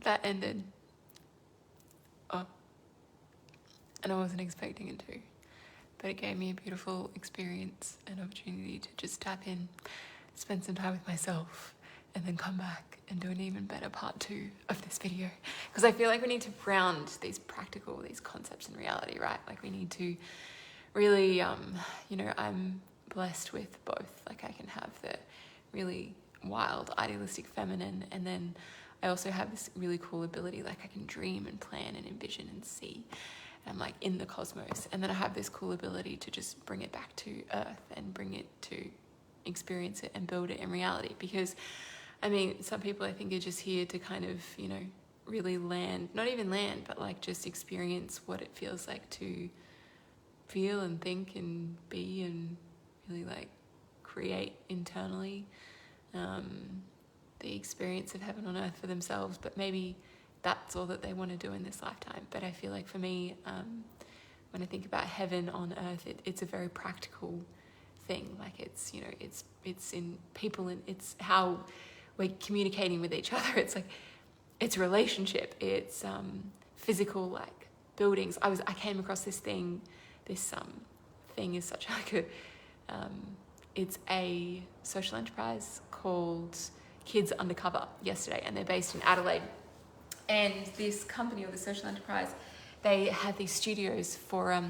that ended. Oh, and I wasn't expecting it to. But it gave me a beautiful experience and opportunity to just tap in, spend some time with myself, and then come back and do an even better part 2 of this video. Because I feel like we need to ground these concepts in reality, right? Like we need to really, I'm blessed with both. Like I can have the really wild, idealistic feminine, and then I also have this really cool ability, like I can dream and plan and envision and see. I'm like in the cosmos, and then I have this cool ability to just bring it back to earth and bring it to experience it and build it in reality. Because I mean, some people I think are just here to kind of, really land, not even land, but like just experience what it feels like to feel and think and be and really like create internally the experience of heaven on earth for themselves. But maybe that's all that they want to do in this lifetime. But I feel like for me, when I think about heaven on earth, it's a very practical thing. Like it's in people, and it's how we're communicating with each other. It's like, it's a relationship. It's physical, like buildings. I came across this thing. This thing is such like a, it's a social enterprise called Kids Undercover yesterday, and they're based in Adelaide. And this company, or the social enterprise, they have these studios for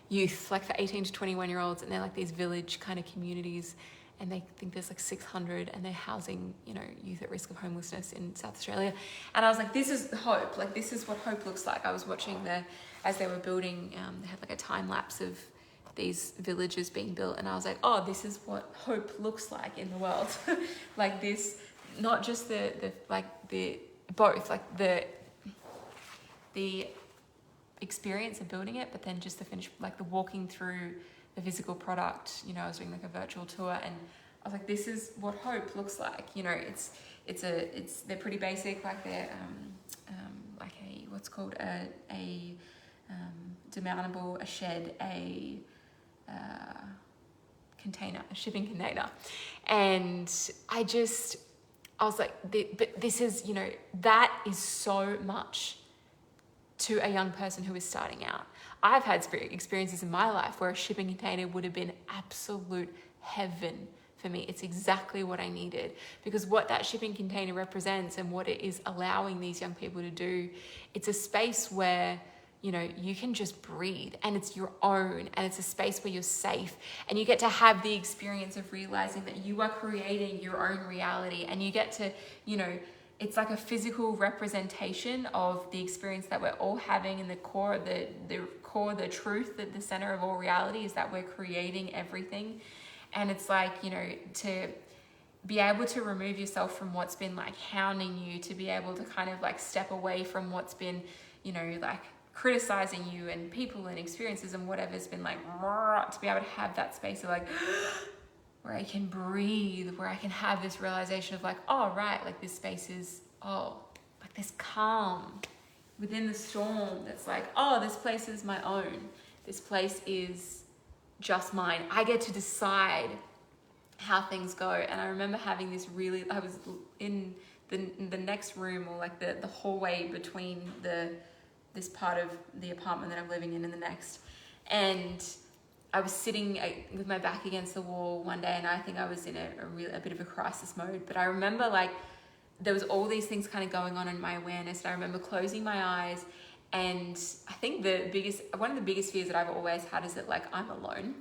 youth, like for 18 to 21-year-olds, and they're like these village kind of communities, and they think there's like 600, and they're housing, youth at risk of homelessness in South Australia. And I was like, this is hope. Like, this is what hope looks like. I was watching as they were building, they had like a time lapse of these villages being built, and I was like, oh, this is what hope looks like in the world. Like this, not just both, like the experience of building it, but then just the finish, like the walking through the physical product. I was doing like a virtual tour, and I was like, this is what hope looks like. They're pretty basic, like they're like a what's called a demountable, a shed, a container, a shipping container. And I was like, but this is, that is so much to a young person who is starting out. I've had experiences in my life where a shipping container would have been absolute heaven for me. It's exactly what I needed, because what that shipping container represents and what it is allowing these young people to do, it's a space where you can just breathe, and it's your own, and it's a space where you're safe, and you get to have the experience of realizing that you are creating your own reality, and you get to, it's like a physical representation of the experience that we're all having in the core, the truth, that the center of all reality is that we're creating everything. And it's like, to be able to remove yourself from what's been like hounding you, to be able to kind of like step away from what's been, like criticizing you and people and experiences and whatever's been like, to be able to have that space of like, where I can breathe, where I can have this realization of like, oh, right, like this space is, like this calm within the storm that's like, oh, this place is my own. This place is just mine. I get to decide how things go. And I remember having this I was in the next room, or like the hallway between this part of the apartment that I'm living in and the next. And I was sitting with my back against the wall one day, and I think I was in a bit of a crisis mode. But I remember like there was all these things kind of going on in my awareness, and I remember closing my eyes. And I think one of the biggest fears that I've always had is that like I'm alone.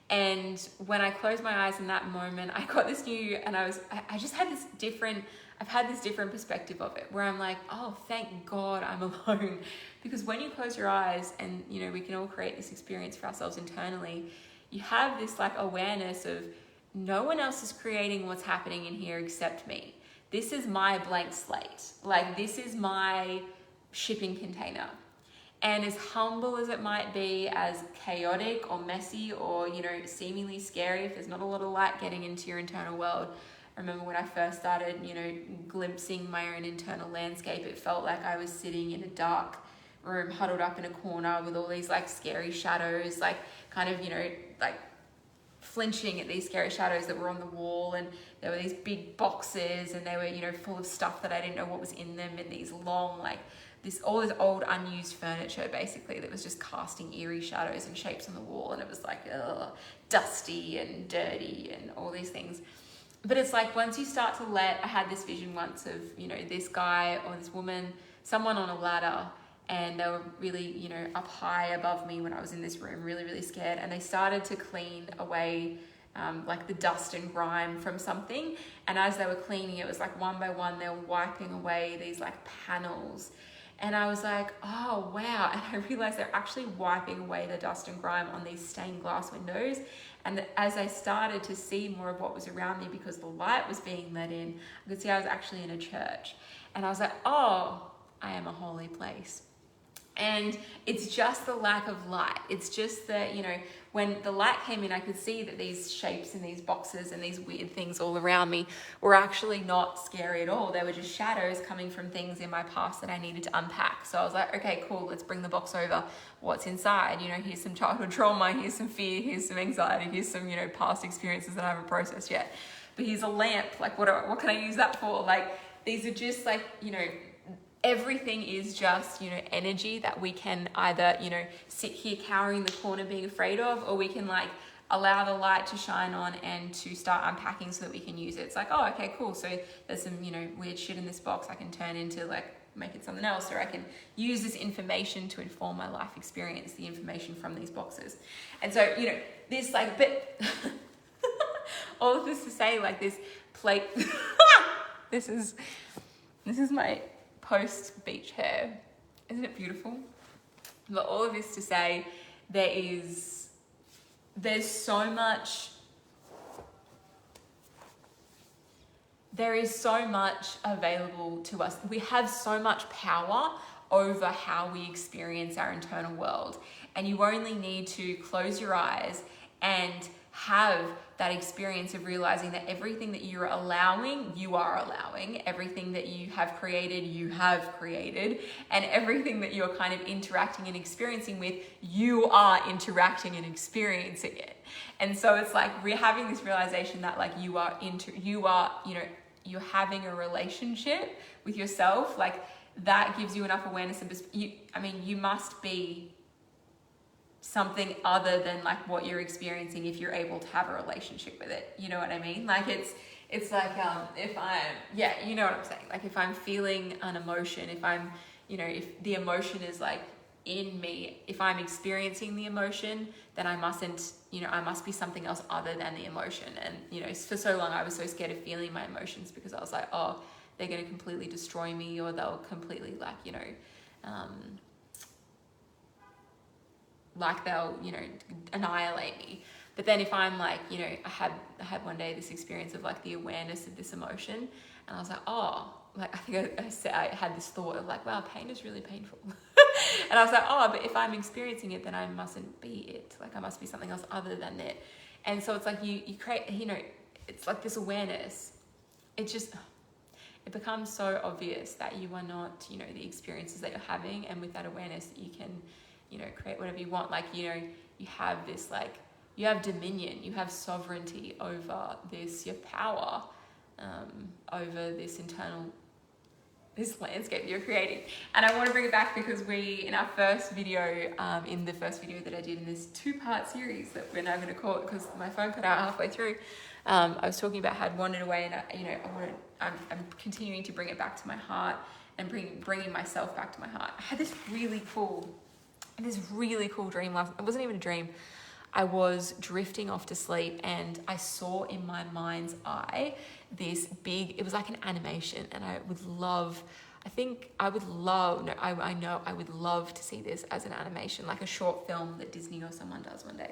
And when I closed my eyes in that moment, I got this new, and I just had this different, I've had this different perspective of it, where I'm like, oh, thank God I'm alone. Because when you close your eyes and, we can all create this experience for ourselves internally, you have this like awareness of no one else is creating what's happening in here except me. This is my blank slate. Like, this is my shipping container. And as humble as it might be, as chaotic or messy or, seemingly scary, if there's not a lot of light getting into your internal world, I remember when I first started, glimpsing my own internal landscape, it felt like I was sitting in a dark room, huddled up in a corner with all these like scary shadows, like kind of, like flinching at these scary shadows that were on the wall, and there were these big boxes, and they were, you know, full of stuff that I didn't know what was in them, and these long, like, all this old unused furniture basically that was just casting eerie shadows and shapes on the wall, and it was like dusty and dirty and all these things. But it's like, once you start to I had this vision once of, you know, this guy or this woman, someone on a ladder, and they were really, you know, up high above me when I was in this room, really, really scared, and they started to clean away like the dust and grime from something. And as they were cleaning, it was like one by one they were wiping away these like panels. And I was like, oh, wow. And I realized they're actually wiping away the dust and grime on these stained glass windows. And as I started to see more of what was around me, because the light was being let in, I could see I was actually in a church. And I was like, oh, I am a holy place. And it's just the lack of light. It's just that, you know, when the light came in, I could see that these shapes and these boxes and these weird things all around me were actually not scary at all. They were just shadows coming from things in my past that I needed to unpack. So I was like, okay, cool, let's bring the box over. What's inside? You know, here's some childhood trauma, here's some fear, here's some anxiety, here's some, you know, past experiences that I haven't processed yet. But here's a lamp. Like, what can I use that for? Like, these are just like, you know, everything is just, you know, energy that we can either, you know, sit here cowering in the corner being afraid of, or we can like allow the light to shine on and to start unpacking so that we can use it. It's like, oh, okay, cool. So there's some, you know, weird shit in this box I can turn into, like, make it something else, or I can use this information to inform my life experience, the information from these boxes. And so, you know, this like, but all of this to say, like, this plate, this is my post beach hair. Isn't it beautiful? But all of this to say, there's so much available to us. We have so much power over how we experience our internal world, and you only need to close your eyes and have that experience of realizing that everything that you're allowing, you are allowing. Everything that you have created, and everything that you're kind of interacting and experiencing with, you are interacting and experiencing it. And so it's like we're having this realization that like you are, you know, you're having a relationship with yourself. Like, that gives you enough awareness and you must be something other than like what you're experiencing if you're able to have a relationship with it. You know what I mean? Like, it's like, if I'm, yeah, you know what I'm saying? Like, if I'm feeling an emotion, if I'm, you know, if the emotion is like in me, if I'm experiencing the emotion, then I mustn't, you know, I must be something else other than the emotion. And, you know, for so long I was so scared of feeling my emotions because I was like, oh, they're going to completely destroy me, or they'll completely like, you know, like they'll, you know, annihilate me. But then if I'm like, you know, I had one day this experience of like the awareness of this emotion, and I was like, oh, like I think I had this thought of like, wow, pain is really painful. And I was like, oh, but if I'm experiencing it, then I mustn't be it. Like, I must be something else other than it. And so it's like you create, you know, it's like this awareness. It becomes so obvious that you are not, you know, the experiences that you're having, and with that awareness you can, you know, create whatever you want. Like, you know, you have this, like, you have dominion, you have sovereignty over this, your power over this this landscape you're creating. And I want to bring it back because in our first video, in the first video that I did in this 2-part series that we're now going to call it because my phone cut out halfway through, I was talking about how I'd wandered away, and I'm continuing to bring it back to my heart and bringing myself back to my heart. I had this really cool dream last. It wasn't even a dream. I was drifting off to sleep, and I saw in my mind's eye this big, it was like an animation, and I know I would love to see this as an animation, like a short film that Disney or someone does one day.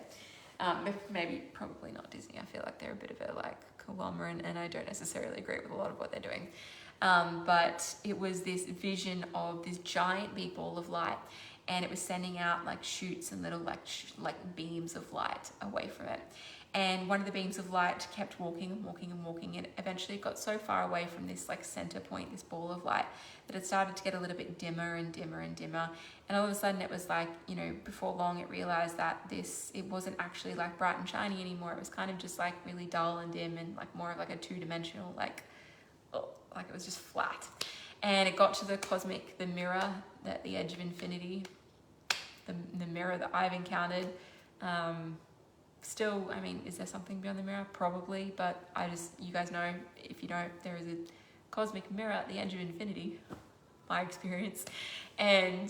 Probably not Disney. I feel like they're a bit of a like conglomerate, and I don't necessarily agree with a lot of what they're doing. But it was this vision of this giant big ball of light, and it was sending out like shoots and little like beams of light away from it. And one of the beams of light kept walking and walking and walking, and eventually it got so far away from this like center point, this ball of light, that it started to get a little bit dimmer and dimmer and dimmer. And all of a sudden it was like, you know, before long it realized that it wasn't actually like bright and shiny anymore. It was kind of just like really dull and dim and like more of like a two-dimensional, like it was just flat. And it got to the mirror at the edge of infinity, the mirror that I've encountered. Still, I mean, is there something beyond the mirror? Probably, but you guys know, if you don't, there is a cosmic mirror at the edge of infinity, my experience. And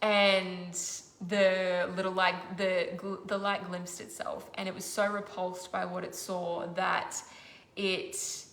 the little light, the light glimpsed itself, and it was so repulsed by what it saw that it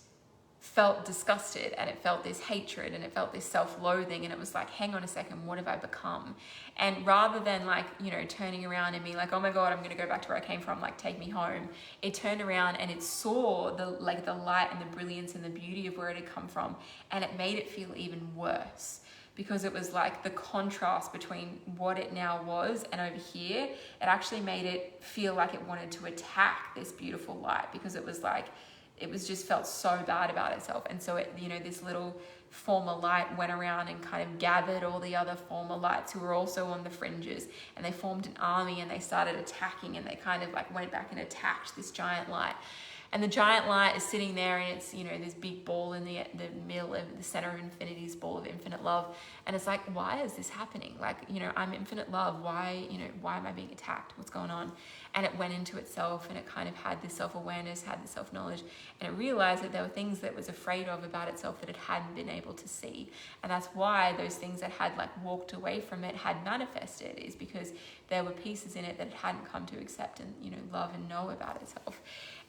felt disgusted, and it felt this hatred, and it felt this self-loathing, and it was like, hang on a second, what have I become? And rather than like, you know, turning around and being like, oh my God, I'm gonna go back to where I came from, like take me home, it turned around and it saw the light and the brilliance and the beauty of where it had come from, and it made it feel even worse, because it was like the contrast between what it now was and over here. It actually made it feel like it wanted to attack this beautiful light, because it was like, it was just felt so bad about itself. And so it, you know, this little former light went around and kind of gathered all the other former lights who were also on the fringes, and they formed an army, and they started attacking, and they kind of like went back and attacked this giant light. And the giant light is sitting there, and it's, you know, this big ball in the middle of the center of infinity's ball of infinite love. And it's like, why is this happening? Like, you know, I'm infinite love. Why, you know, why am I being attacked? What's going on? And it went into itself, and it kind of had this self-awareness, had this self-knowledge, and it realized that there were things that it was afraid of about itself that it hadn't been able to see. And that's why those things that had like walked away from it had manifested, is because there were pieces in it that it hadn't come to accept and, you know, love and know about itself.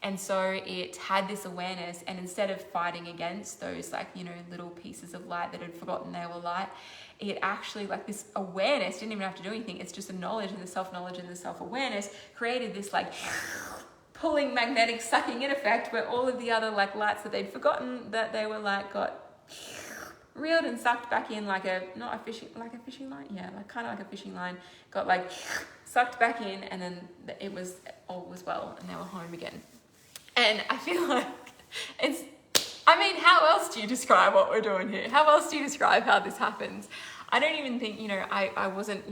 And so it had this awareness, and instead of fighting against those like, you know, little pieces of light that had forgotten they were light, it actually, like, this awareness didn't even have to do anything. It's just the knowledge and the self-knowledge and the self-awareness created this like pulling, magnetic, sucking in effect, where all of the other like lights that they'd forgotten that they were like got reeled and sucked back in, like a fishing line, yeah, like kind of like a fishing line, got like sucked back in, and then all was well, and they were home again. And I feel like how else do you describe what we're doing here? How else do you describe how this happens? I don't even think, you know, I wasn't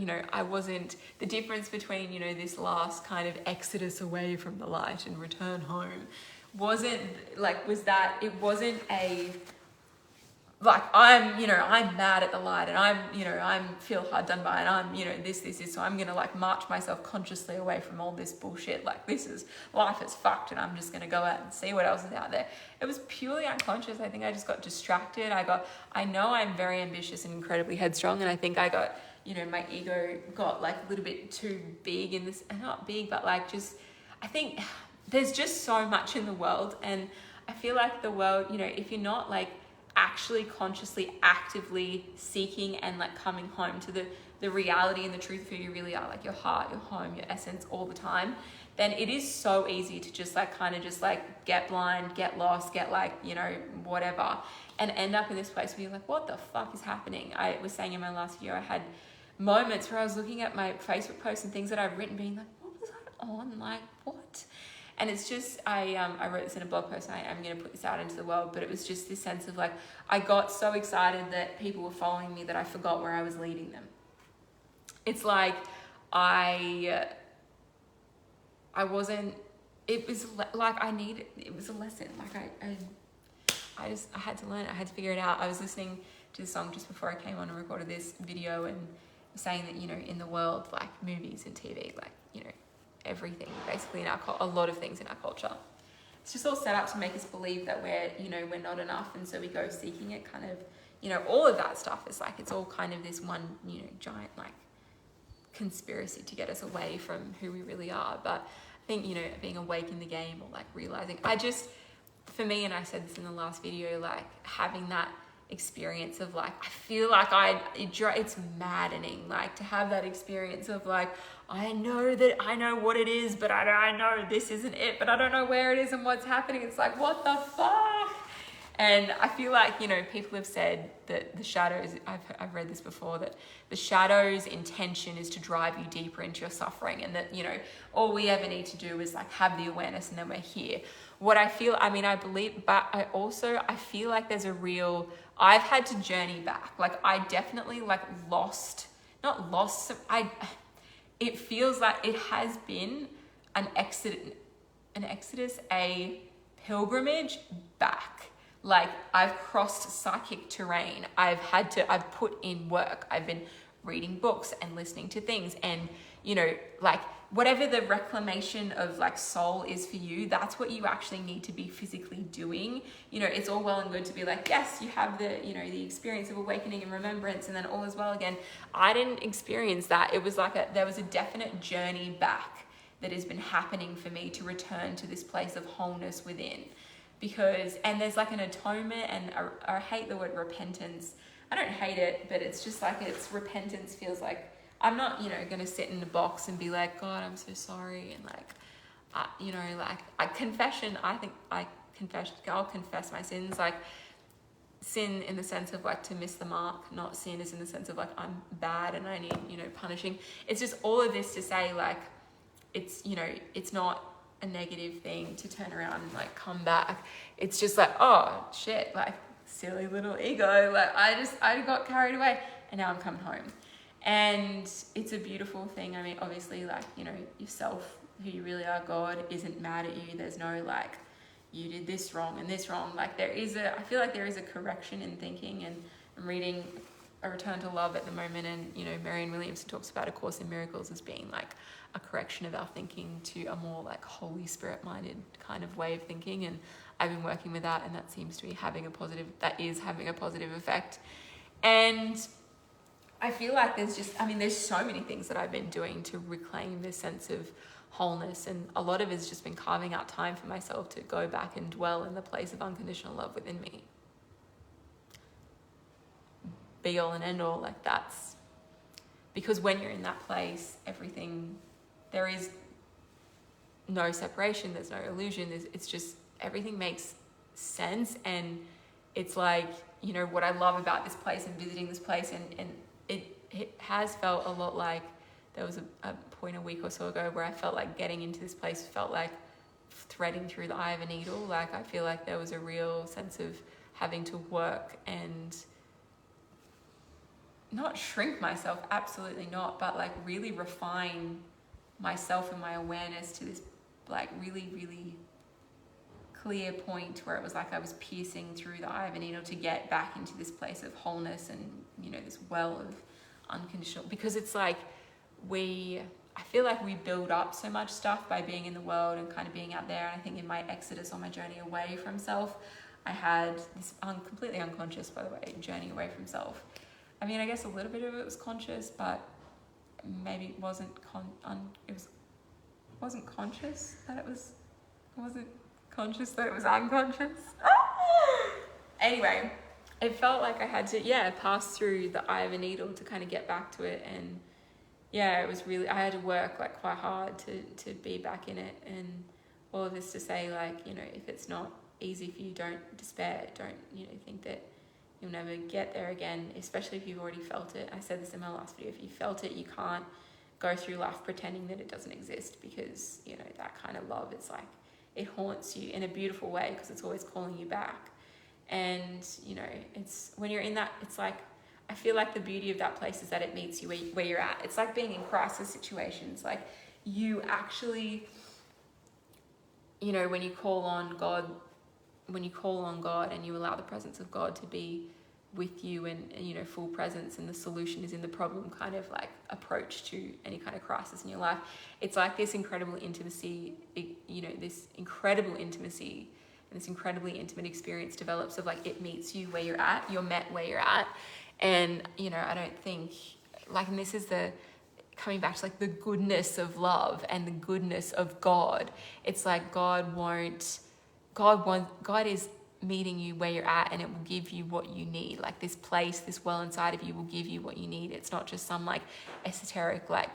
the difference between, you know, this last kind of exodus away from the light and return home was that it wasn't a, like, I'm mad at the light, and I feel hard done by, and I'm, you know, this, so I'm gonna like march myself consciously away from all this bullshit. Like, life is fucked, and I'm just gonna go out and see what else is out there. It was purely unconscious. I think I just got distracted. I know I'm very ambitious and incredibly headstrong, and I think I got, you know, my ego got like a little bit too big in this, not big, but like just, I think there's just so much in the world, and I feel like the world, you know, if you're not like actually consciously actively seeking and like coming home to the reality and the truth of who you really are, like your heart, your home, your essence, all the time, then it is so easy to just like kind of just like get blind, get lost, get like, you know, whatever, and end up in this place where you're like, what the fuck is happening? I was saying in my last video, I had moments where I was looking at my Facebook posts and things that I've written, being like, what was I on? Like, what? And it's just, I wrote this in a blog post, and I'm going to put this out into the world, but it was just this sense of like, I got so excited that people were following me that I forgot where I was leading them. It's like, it was a lesson. Like I had to learn it. I had to figure it out. I was listening to the song just before I came on and recorded this video, and saying that, you know, in the world, like movies and TV, like, you know, everything basically in a lot of things in our culture, it's just all set up to make us believe that we're not enough, and so we go seeking it, kind of, you know, all of that stuff is like, it's all kind of this one, you know, giant like conspiracy to get us away from who we really are. But I think, you know, being awake in the game, or like realizing, for me, and I said this in the last video, like having that experience of like, I feel like it's maddening, like to have that experience of like, I know what it is, but I know this isn't it, but I don't know where it is and what's happening. It's like, what the fuck? And I feel like, you know, people have said that the shadows, I've read this before, that the shadow's intention is to drive you deeper into your suffering, and that, you know, all we ever need to do is like have the awareness and then we're here. What I feel, I mean, I believe, but I feel like there's a real, I've had to journey back. Like I definitely like it feels like it has been an exodus, a pilgrimage back. Like I've crossed psychic terrain. I've put in work. I've been reading books and listening to things, and, you know, like whatever the reclamation of like soul is for you, that's what you actually need to be physically doing. You know, it's all well and good to be like, yes, you have the, you know, the experience of awakening and remembrance and then all is well again. I didn't experience that. It was like there was a definite journey back that has been happening for me to return to this place of wholeness within. And there's like an atonement, and I hate the word repentance. I don't hate it, but it's just like, repentance feels like, I'm not, you know, going to sit in the box and be like, God, I'm so sorry. And like, you know, like confession, I'll confess my sins. Like sin in the sense of like to miss the mark, not sin as in the sense of like I'm bad and I need, you know, punishing. It's just all of this to say like, it's, you know, it's not a negative thing to turn around and like come back. It's just like, oh shit, like silly little ego. Like I got carried away and now I'm coming home. And it's a beautiful thing. I mean, obviously, like, you know, yourself, who you really are, God, isn't mad at you. There's no like, you did this wrong and this wrong. Like I feel like there is a correction in thinking, and I'm reading A Return to Love at the moment, and, you know, Marianne Williamson talks about A Course in Miracles as being like a correction of our thinking to a more like Holy Spirit minded kind of way of thinking. And I've been working with that, and that seems to be having a positive effect. And I feel like there's so many things that I've been doing to reclaim this sense of wholeness, and a lot of it's just been carving out time for myself to go back and dwell in the place of unconditional love within me. Be all and end all, like that's because when you're in that place, there is no separation, there's no illusion, it's just everything makes sense. And it's like, you know, what I love about this place and visiting this place, and it has felt a lot like there was a point a week or so ago where I felt like getting into this place felt like threading through the eye of a needle. Like I feel like there was a real sense of having to work and not shrink myself, absolutely not, but like really refine myself and my awareness to this like really, really clear point where it was like I was piercing through the eye of a needle to get back into this place of wholeness and, you know, this well of unconditional, because it's like I feel like we build up so much stuff by being in the world and kind of being out there. And I think in my exodus on my journey away from self, I had this completely unconscious, by the way, journey away from self. I mean, I guess a little bit of it was conscious, but maybe it wasn't wasn't conscious that it was unconscious. Anyway, it felt like I had to, pass through the eye of a needle to kind of get back to it. And it was really, I had to work like quite hard to be back in it. And all of this to say, like, you know, if it's not easy for you, don't despair. Don't, you know, think that you'll never get there again, especially if you've already felt it. I said this in my last video. If you felt it, you can't go through life pretending that it doesn't exist, because, you know, that kind of love, it's like, it haunts you in a beautiful way because it's always calling you back. And, you know, it's when you're in that, it's like, I feel like the beauty of that place is that it meets you where you're at. It's like being in crisis situations. Like you actually, you know, when you call on God and you allow the presence of God to be with you and you know, full presence, and the solution is in the problem kind of like approach to any kind of crisis in your life. It's like this incredible intimacy, you know, this incredible intimacy and this incredibly intimate experience develops of like, it meets you where you're at, you're met where you're at. And, you know, I don't think like, and this is coming back to like the goodness of love and the goodness of God. It's like God is meeting you where you're at, and it will give you what you need. Like this place, this well inside of you will give you what you need. It's not just some like esoteric like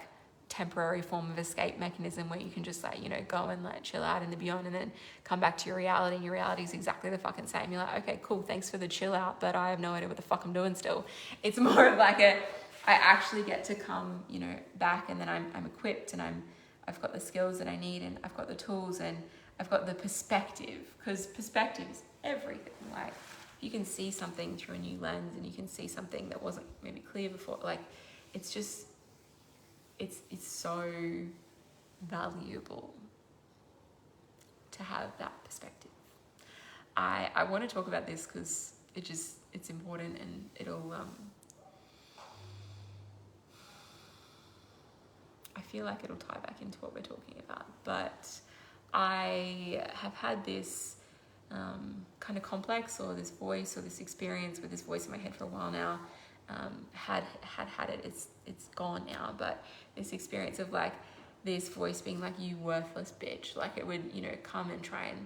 temporary form of escape mechanism where you can just like, you know, go and like chill out in the beyond and then come back to your reality, and your reality is exactly the fucking same. You're like, okay, cool, thanks for the chill out, but I have no idea what the fuck I'm doing still. It's more of like I actually get to come, you know, back, and then I'm equipped, and I've got the skills that I need, and I've got the tools, and I've got the perspective, because perspective is everything. Like, you can see something through a new lens, and you can see something that wasn't maybe clear before. Like, it's just, it's so valuable to have that perspective. I want to talk about this because it's important, and it'll I feel like it'll tie back into what we're talking about. But I have had this kind of complex, or this voice, or this experience with this voice in my head for a while now. Had it, it's gone now, but this experience of like this voice being like, you worthless bitch. Like, it would, you know, come and try and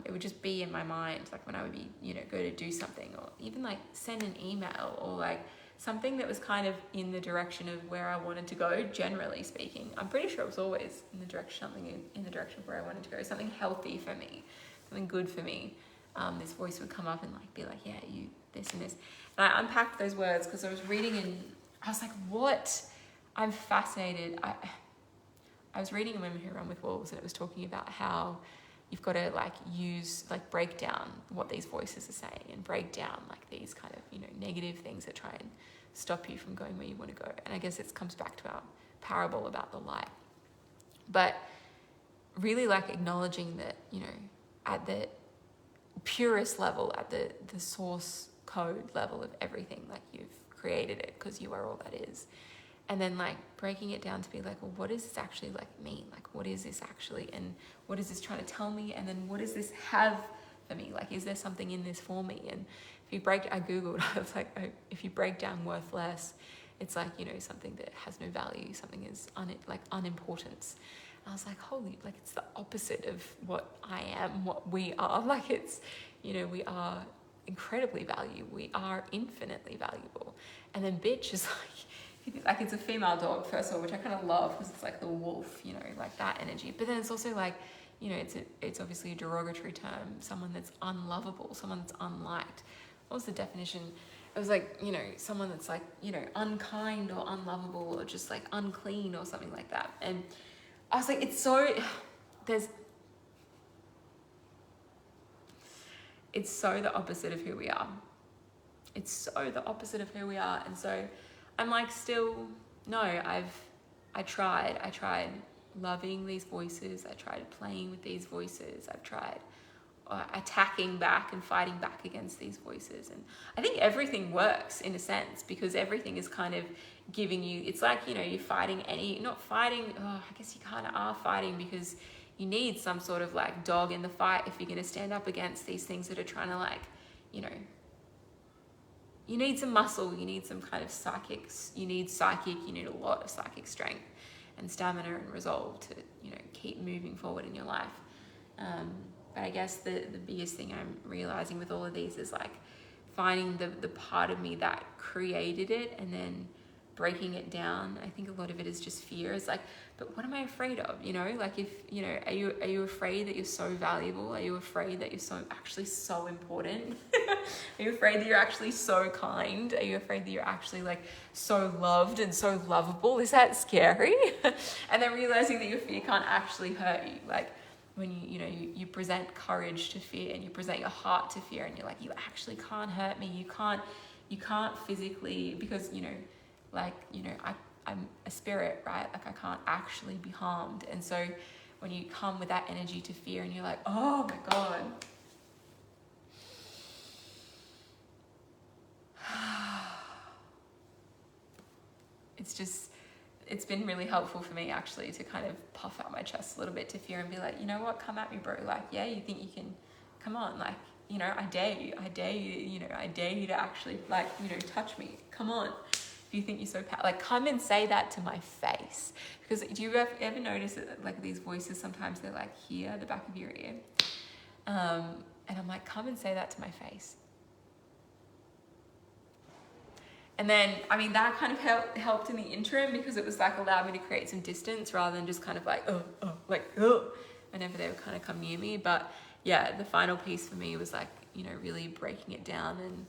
it would just be in my mind, like when I would be, you know, go to do something, or even like send an email, or like something that was kind of in the direction of where I wanted to go, generally speaking. I'm pretty sure it was always in the direction, something in the direction of where I wanted to go, something healthy for me, something good for me. This voice would come up and like be like, yeah, you this and this. And I unpacked those words because I was reading, and I was like, what? I'm fascinated. I was reading A Women Who Run With Wolves, and it was talking about how you've got to like break down what these voices are saying, and break down like these kind of, you know, negative things that try and stop you from going where you want to go. And I guess it comes back to our parable about the light. But really like acknowledging that, you know, at the purest level, at the source code level of everything, like you've created it because you are all that is. And then like breaking it down to be like, well, what does this actually like mean? Like, what is this actually? And what is this trying to tell me? And then what does this have for me? Like, is there something in this for me? And if you I Googled, I was like, oh, if you break down worthless, it's like, you know, something that has no value, something is unimportance. And I was like, holy, like it's the opposite of what I am, what we are. Like it's, you know, we are incredibly valuable. We are infinitely valuable. And then bitch is like it's a female dog, first of all, which I kind of love because it's like the wolf, you know, like that energy. But then it's also like, you know, it's obviously a derogatory term, someone that's unlovable, someone that's unliked. What was the definition? It was like, you know, someone that's like, you know, unkind or unlovable or just like unclean or something like that. And I was like, it's so the opposite of who we are. It's so the opposite of who we are. And so I'm like, still, no, I tried loving these voices. I tried playing with these voices. I've tried attacking back and fighting back against these voices. And I think everything works in a sense because everything is kind of giving you, it's like, you know, you're fighting I guess you kind of are fighting because you need some sort of like dog in the fight if you're going to stand up against these things that are trying to like, you know, you need some muscle, you need some kind of you need a lot of psychic strength and stamina and resolve to, you know, keep moving forward in your life. But I guess the biggest thing I'm realizing with all of these is like finding the part of me that created it and then breaking it down. I think a lot of it is just fear. It's like, but what am I afraid of? You know, like if, you know, are you afraid that you're so valuable? Are you afraid that you're actually so important? Are you afraid that you're actually so kind? Are you afraid that you're actually like so loved and so lovable? Is that scary? And then realizing that your fear can't actually hurt you. Like when you present courage to fear and you present your heart to fear and you're like, you actually can't hurt me. You can't physically, because, you know, like, you know, I'm a spirit, right? Like I can't actually be harmed. And so when you come with that energy to fear and you're like, oh my God. It's been really helpful for me actually to kind of puff out my chest a little bit to fear and be like, you know what, come at me, bro. Like, yeah, you think you can, come on. Like, you know, I dare you, you know, I dare you to actually like, you know, touch me. Come on. If you think you're so like, come and say that to my face. Because do you ever notice that like these voices, sometimes they're like here, the back of your ear. And I'm like, come and say that to my face. And then, I mean, that kind of helped in the interim because it was like allowed me to create some distance rather than just kind of like, whenever they would kind of come near me. But yeah, the final piece for me was like, you know, really breaking it down and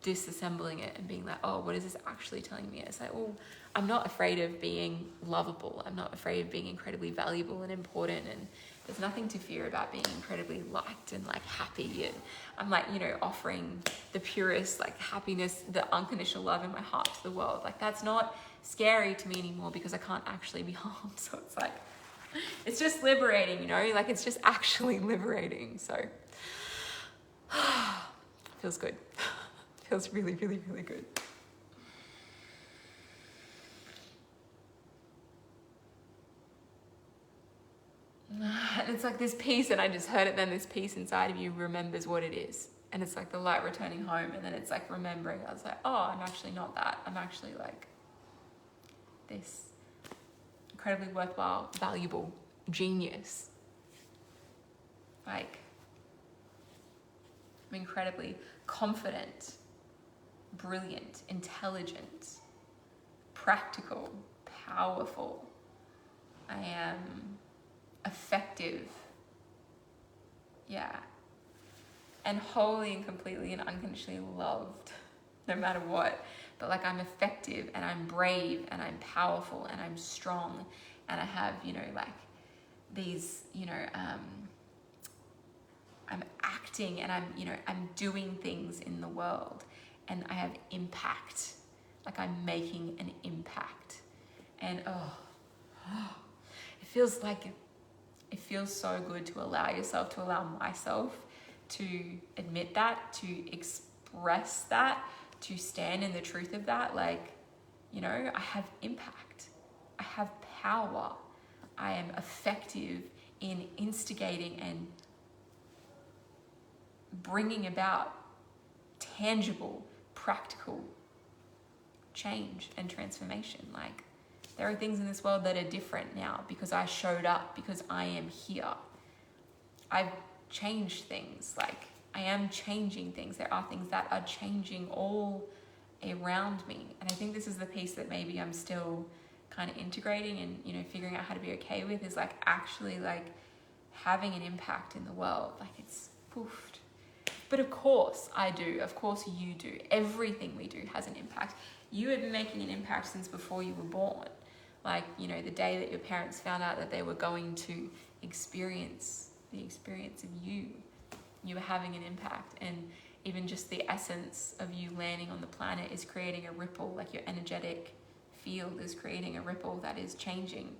disassembling it and being like, oh, what is this actually telling me? It's like, well, I'm not afraid of being lovable. I'm not afraid of being incredibly valuable and important. And there's nothing to fear about being incredibly liked and like happy. And I'm like, you know, offering the purest like happiness, the unconditional love in my heart to the world. Like that's not scary to me anymore because I can't actually be harmed. So it's like, it's just liberating, you know, like it's just actually liberating. So feels good. Feels really, really, really good. And it's like this peace, and I just heard it then, this peace inside of you remembers what it is. And it's like the light returning home, and then it's like remembering. I was like, oh, I'm actually not that. I'm actually like this incredibly worthwhile, valuable genius. Like, I'm incredibly confident, brilliant, intelligent, practical, powerful. I am effective. Yeah. And wholly and completely and unconditionally loved, no matter what. But like I'm effective and I'm brave and I'm powerful and I'm strong and I have, you know, like these, you know, I'm acting and I'm, you know, I'm doing things in the world and I have impact. Like I'm making an impact. And it feels so good to allow yourself, to allow myself to admit that, to express that, to stand in the truth of that. Like, you know, I have impact. I have power. I am effective in instigating and bringing about tangible, practical change and transformation. Like, there are things in this world that are different now because I showed up, because I am here. I've changed things. Like, I am changing things. There are things that are changing all around me. And I think this is the piece that maybe I'm still kind of integrating and, you know, figuring out how to be okay with, is like actually like having an impact in the world. Like it's poofed. But of course I do. Of course you do. Everything we do has an impact. You have been making an impact since before you were born. Like, you know, the day that your parents found out that they were going to experience the experience of you, you were having an impact. And even just the essence of you landing on the planet is creating a ripple. Like your energetic field is creating a ripple that is changing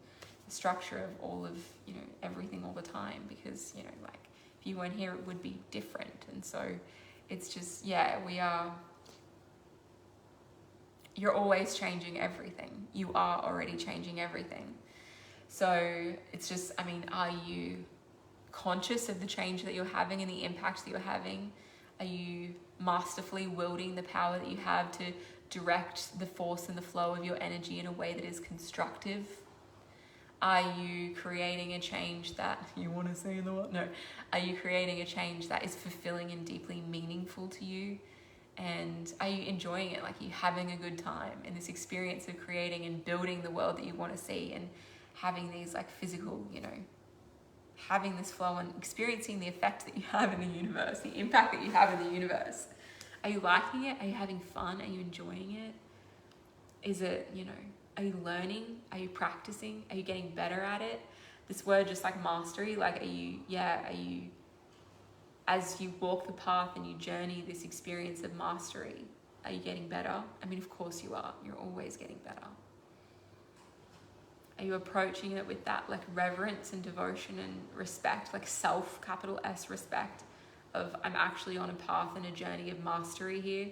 the structure of all of, you know, everything all the time. Because, you know, like if you weren't here, it would be different. And so it's just, yeah, you're always changing everything. You are already changing everything. So it's just, I mean, are you conscious of the change that you're having and the impact that you're having? Are you masterfully wielding the power that you have to direct the force and the flow of your energy in a way that is constructive? Are you creating a change that you want to see in the world? No. Are you creating a change that is fulfilling and deeply meaningful to you? And are you enjoying it? Like, are you having a good time in this experience of creating and building the world that you want to see, and having these like physical, you know, having this flow and experiencing the effect that you have in the universe, the impact that you have in the universe? Are you liking it? Are you having fun? Are you enjoying it? Is it, you know, are you learning? Are you practicing? Are you getting better at it? This word, just like mastery, like are you, as you walk the path and you journey this experience of mastery, are you getting better? I mean, of course you are. You're always getting better. Are you approaching it with that like reverence and devotion and respect, like self, capital S respect, of I'm actually on a path and a journey of mastery here.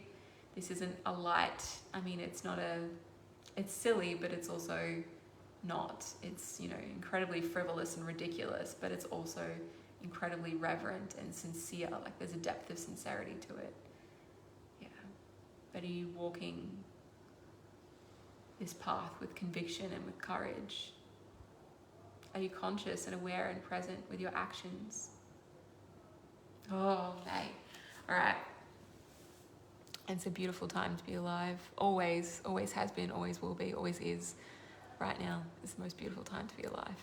This isn't a light, I mean, it's silly, but it's also not. It's, you know, incredibly frivolous and ridiculous, but it's also incredibly reverent and sincere. Like there's a depth of sincerity to it. Yeah. But are you walking this path with conviction and with courage? Are you conscious and aware and present with your actions? Oh, mate. All right. And it's a beautiful time to be alive. Always, always has been, always will be, always is. Right now is the most beautiful time to be alive.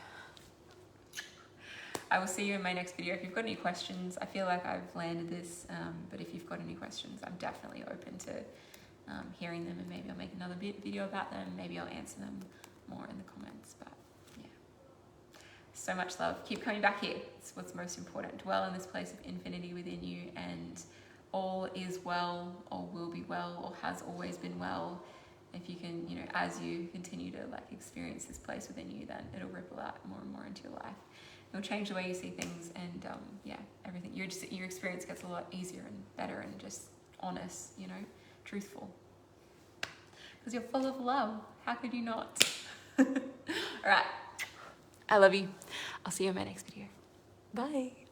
I will see you in my next video. If you've got any questions, I feel like I've landed this, but if you've got any questions, I'm definitely open to hearing them, and maybe I'll make another video about them. Maybe I'll answer them more in the comments, but yeah. So much love. Keep coming back here. It's what's most important. Dwell in this place of infinity within you, and all is well, all will be well, or has always been well. If you can, you know, as you continue to like experience this place within you, then it'll ripple out more and more into your life. It'll change the way you see things, and yeah, everything. Your experience gets a lot easier and better and just honest, you know, truthful. Because you're full of love. How could you not? All right. I love you. I'll see you in my next video. Bye.